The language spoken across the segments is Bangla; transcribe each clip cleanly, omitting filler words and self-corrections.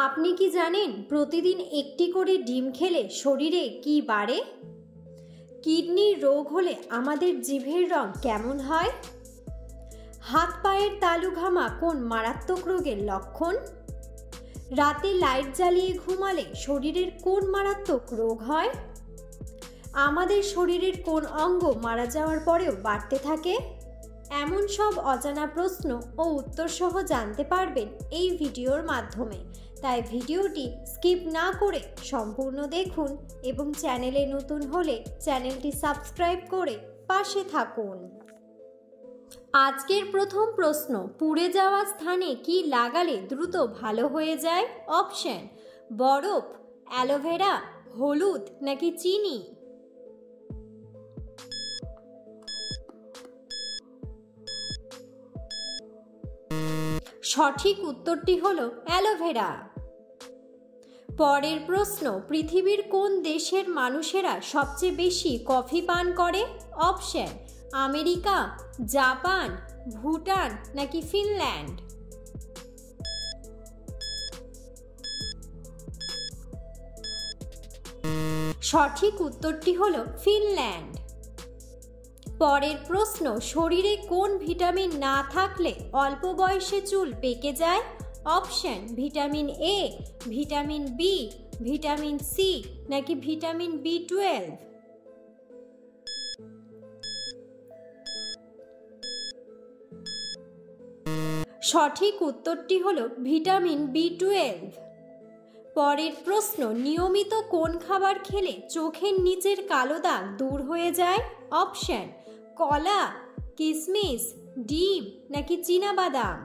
আপনি কি জানেন প্রতিদিন একটি করে ডিম খেলে শরীরে কি বাড়ে? কিডনির রোগ হলে আমাদের জিভের রং কেমন হয়? হাত পায়ের তালু ঘামা কোন মারাত্মক রোগের লক্ষণ? রাতে লাইট জ্বালিয়ে ঘুমালে শরীরের কোন মারাত্মক রোগ হয়? আমাদের শরীরের কোন অঙ্গ মারা যাওয়ার পরেও বাড়তে থাকে? এমন সব অজানা প্রশ্ন ও উত্তর সহ জানতে পারবেন এই ভিডিওর মাধ্যমে। তাই ভিডিওটি স্কিপ না করে সম্পূর্ণ দেখুন এবং চ্যানেলে নতুন হলে চ্যানেলটি সাবস্ক্রাইব করে পাশে থাকুন। আজকের প্রথম প্রশ্ন, পুড়ে যাওয়া স্থানে কি লাগালে দ্রুত ভালো হয়ে যায়? অপশন: বরফ, অ্যালোভেরা, হলুদ নাকি চিনি? সঠিক উত্তরটি হলো অ্যালোভেরা। পরের প্রশ্ন, পৃথিবীর কোন দেশের মানুষেরা সবচেয়ে বেশি কফি পান করে? অপশন: আমেরিকা, জাপান, ভুটান নাকি ফিনল্যান্ড? সঠিক উত্তরটি হলো ফিনল্যান্ড। পরের প্রশ্ন, শরীরে কোন ভিটামিন না থাকলে অল্প বয়সে চুল পেকে যায়? Option: vitamin A, vitamin B, vitamin C নাকি ভিটামিন বি12? সঠিক উত্তরটি হলো ভিটামিন বি12। পরের প্রশ্ন, নিয়মিত কোন খাবার খেলে চোখের নিচের কালো দাগ দূর হয়ে যায়? অপশন: কলা, কিশমিশ, ডিম নাকি চীনাবাদাম?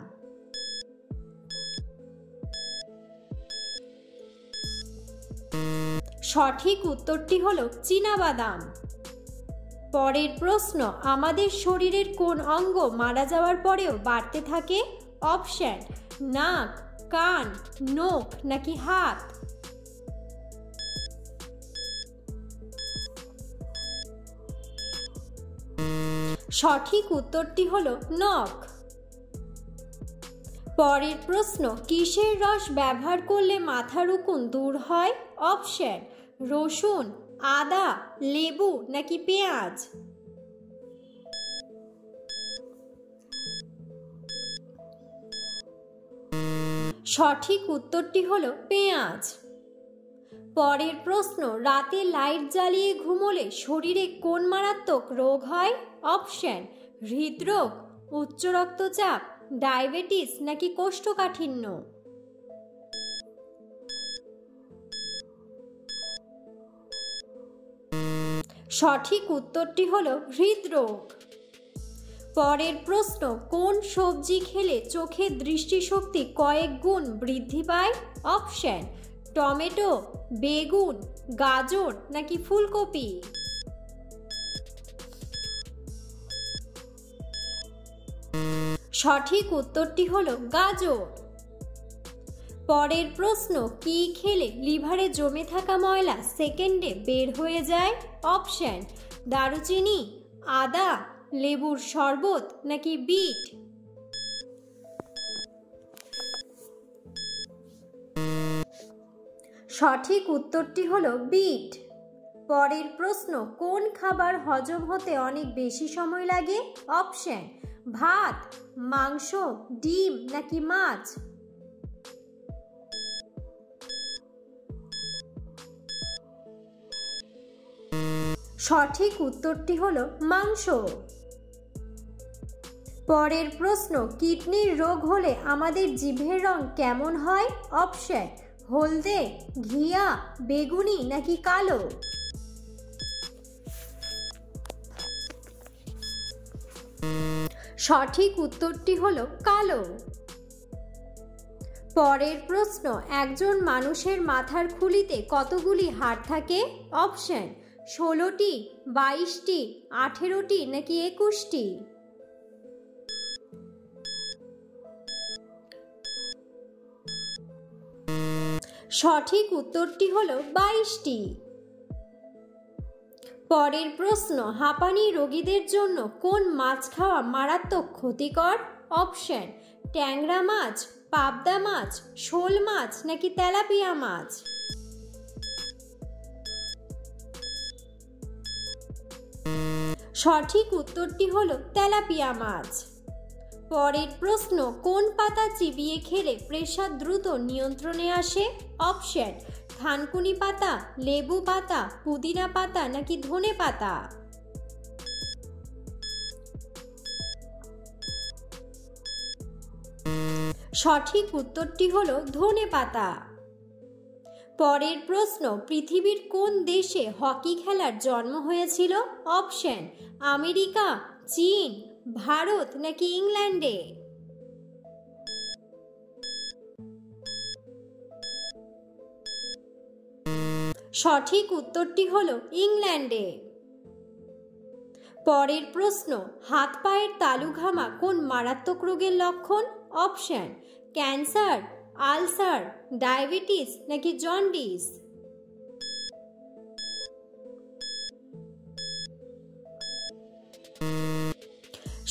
সঠিক উত্তরটি হলো চীনাবাদাম। পরের প্রশ্ন, আমাদের শরীরের কোন অঙ্গ মারা যাওয়ার পরেও বাড়তে থাকে? অপশন: নাক, কান, নখ নাকি হাত? সঠিক উত্তরটি হলো নখ। পরের প্রশ্ন, কিসের রস ব্যবহার করলে মাথার উকুন দূর হয়? অপশন: রসুন, আদা, লেবু নাকি পেঁয়াজ? সঠিক উত্তরটি হলো পেঁয়াজ। পরের প্রশ্ন, রাতে লাইট জ্বালিয়ে ঘুমোলে শরীরে কোন মারাত্মক রোগ হয়? অপশন: হৃদরোগ, উচ্চ রক্তচাপ, ডায়াবেটিস নাকি কোষ্ঠকাঠিন্য? সঠিক উত্তরটি হলো হৃদরোগ। পরের প্রশ্ন, কোন সবজি খেলে চোখের দৃষ্টিশক্তি কয়েক গুণ বৃদ্ধি পায়? অপশন: টমেটো, বেগুন, গাজর নাকি ফুলকপি? সঠিক উত্তরটি হলো গাজর। পরের প্রশ্ন, কি খেলে লিভারে জমে থাকা ময়লা সেকেন্ডে বের হয়ে যায়? অপশন: দারুচিনি, আদা, লেবুর শরবত নাকি বিট? সঠিক উত্তরটি হলো বিট। পরের প্রশ্ন, কোন খাবার হজম হতে অনেক বেশি সময় লাগে? অপশন: ভাত, মাংস, ডিম নাকি মাছ? সঠিক উত্তরটি হলো মাংস। পরের প্রশ্ন, কিডনির রোগ হলে আমাদের জিভের রং কেমন হয়? অপশন: হলদে, ঘিয়া, বেগুনি নাকি কালো? সঠিক উত্তরটি হলো কালো। পরের প্রশ্ন, একজন মানুষের মাথার খুলিতে কতগুলি হাড় থাকে? অপশন: 16টি, 22টি, 18টি নাকি 21টি? সঠিক উত্তরটি হলো 22টি। পরের প্রশ্ন, হাঁপানি রোগীদের জন্য কোন মাছ খাওয়া মারাত্মক ক্ষতিকর? অপশন, ট্যাংরা মাছ, পাবদা মাছ, শোল মাছ নাকি তেলাপিয়া মাছ? সঠিক উত্তরটি হলো তেলাপিয়া মাছ। পরের প্রশ্ন, কোন পাতা চিবিয়ে খেলে প্রেসার দ্রুত নিয়ন্ত্রণে আসে? অপশন, থানকুনি পাতা, লেবু পাতা, পুদিনা পাতা নাকি ধনে পাতা? সঠিক উত্তরটি হলো ধনে পাতা। পরের প্রশ্ন, পৃথিবীর কোন দেশে হকি খেলার জন্ম হয়েছিল? অপশন, আমেরিকা, চীন, ভারত নাকি ইংল্যান্ডে? সঠিক উত্তরটি হলো ইংল্যান্ডে। পরের প্রশ্ন, হাত পায়ের তালু ঘামা কোন মারাত্মক রোগের লক্ষণ? অপশন, ক্যান্সার, আলসার, ডায়াবেটিস নাকি জন্ডিস?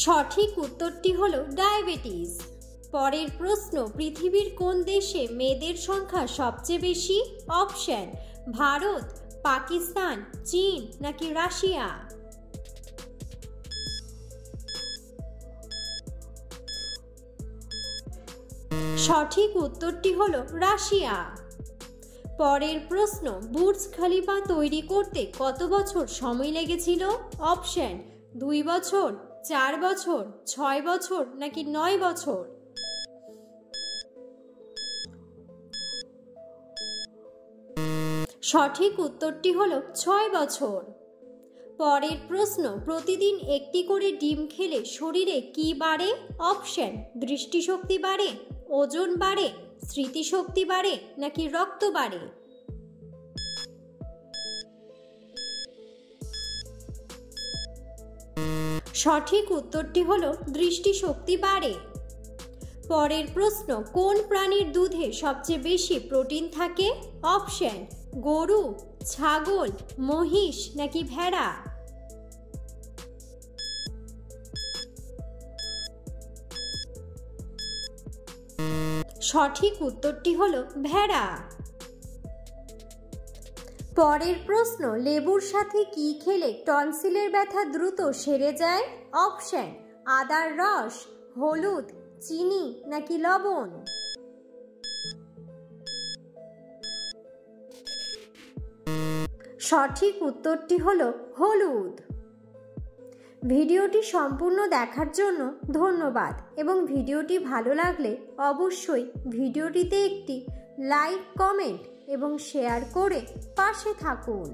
সঠিক উত্তরটি হলো ডায়াবেটিস। পরের প্রশ্ন, পৃথিবীর কোন দেশে মেয়েদের সংখ্যা সবচেয়ে বেশি? অপশন, ভারত, পাকিস্তান, চীন নাকি রাশিয়া? সঠিক উত্তরটি হলো রাশিয়া। পরের প্রশ্ন, বুর্জ খলিফা তৈরি করতে কত বছর সময় লেগেছিল? অপশন, 2 বছর, 4 বছর, 6 বছর নাকি 9 বছর? সঠিক উত্তরটি হলো 6 বছর। পরের প্রশ্ন, প্রতিদিন একটি করে ডিম খেলে শরীরে কি বাড়ে? অপশন, দৃষ্টিশক্তি বাড়ে, ওজন বাড়ে, স্মৃতিশক্তি বাড়ে নাকি রক্ত বাড়ে? সঠিক উত্তরটি হলো দৃষ্টিশক্তি বাড়ে। পরের প্রশ্ন, কোন প্রাণীর দুধে সবচেয়ে বেশি প্রোটিন থাকে? অপশন, গরু, ছাগল, মহিষ নাকি ভেড়া? সঠিক উত্তরটি হলো ভেড়া। পরের প্রশ্ন, লেবুর সাথে কি খেলে টনসিলের ব্যথা দ্রুত সেরে যায়? অপশন, আদার রস, হলুদ, চিনি নাকি লবণ? সঠিক উত্তরটি হলো হলুদ। ভিডিওটি সম্পূর্ণ দেখার জন্য ধন্যবাদ এবং ভিডিওটি ভালো লাগলে অবশ্যই ভিডিওটিতে একটি লাইক, কমেন্ট এবং শেয়ার করে পাশে থাকুন।